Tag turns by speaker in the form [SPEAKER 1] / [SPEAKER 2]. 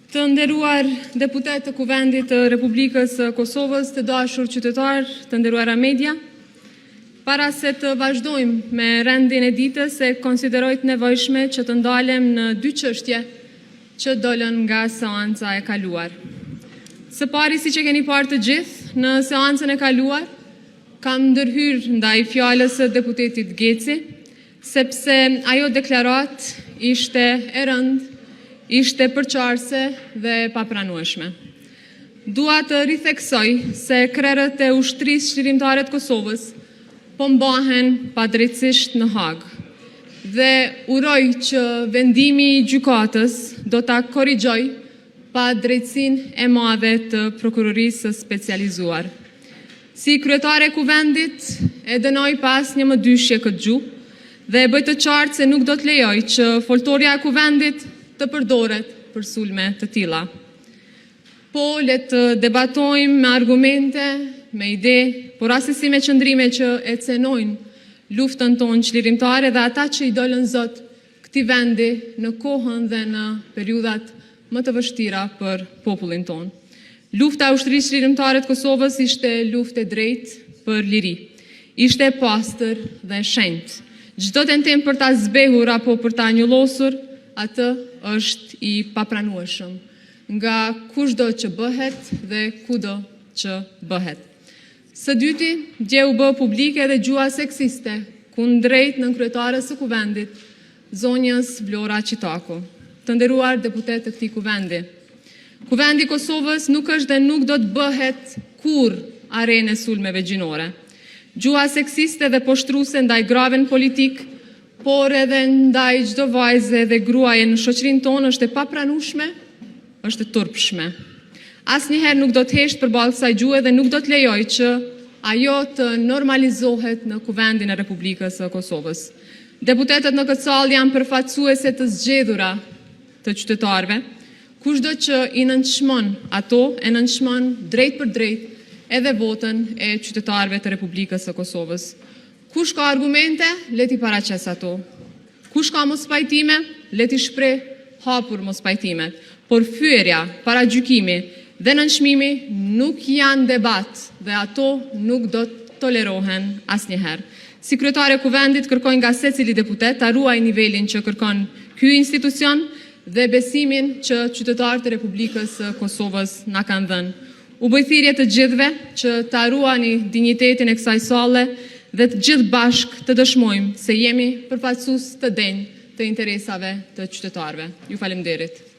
[SPEAKER 1] Të nderuar deputet të Kuvendit të Republikës së Kosovës, të dashur qytetar, të nderuara media, para se të vazhdojmë me rendin e ditës, e konsideroj të nevojshme që të ndalem në dy çështje që dolën nga seanca e kaluar. Së pari, si që keni parë të gjithë, në seancën e kaluar, kam ndërhyrë ndaj fjalës së deputetit Geci, sepse ajo deklarat ishte e rëndë, ishte përqarse dhe papranueshme. Dua të ritheksoj se krerët e ushtrisë çlirimtare të Kosovës po mbahen padrejtësisht në Hagë dhe uroj që vendimi i gjykatës do ta korrigjoj padrejtësinë e madhe të prokurorisë së specializuar. Si kryetare e Kuvendit e dënoj pas një më dyshje këtë gjuhë dhe e bëj të qartë se nuk do të lejoj që foltorja e Kuvendit të përdoret për sulme të tilla. Po, le të debatojmë me argumente, me ide, por rastësi me qëndrime që e cenojnë luftën tonë çlirimtare dhe ata që i dolën zot këtij vendi në kohën dhe në periudhat më të vështira për popullin tonë. Lufta e ushtrisë çlirimtare të Kosovës ishte luftë e drejtë për liri. Ishte e pastër dhe e shenjtë. Çdo tentim për ta zbehur apo për ta njollosur, atë është i papranueshëm nga kushdo që bëhet dhe kudo që bëhet. Së dyti, dje u bë publike edhe gjua seksiste kundrejt nënkryetares së Kuvendit, zonjës Vlora Qitaku. Të nderuar deputet të këtij kuvendi, Kuvendi i Kosovës nuk është dhe nuk do të bëhet kurrë arenë e sulmeve gjinore. Gjua seksiste dhe poshtruese ndaj graven politik, por edhe ndaj çdo vajze dhe gruaje në shoqërinë tonë është e papranueshme, është e turpshme. Asnjëherë nuk do të hesht përballë kësaj gjue dhe nuk do të lejoj që ajo të normalizohet në Kuvendin e Republikës së Kosovës. Deputetët në këtë sallë janë përfaqësuese të zgjedhura të qytetarëve. Kushdo që i nënçmon ato, e nënçmon drejt për drejt edhe votën e qytetarëve të Republikës së Kosovës. Kush ka argumente, le t'i paraqes ato. Kush ka mospajtime, le t'i shpreh hapur mospajtimet. Por fyerja, paragjykimi dhe nënçmimi nuk janë debat dhe ato nuk do të tolerohen asnjëherë. Si kryetare e Kuvendit kërkoj nga secili deputet ta ruaj nivelin që kërkon ky institucion dhe besimin që qytetarët e Republikës së Kosovës na kanë dhënë. U bëj thirrje të gjithëve që ta ruani dinjitetin e kësaj salle dhe të gjithë bashkë të dëshmojmë se jemi përfaqësues të denj të interesave të qytetarëve. Ju falemnderit.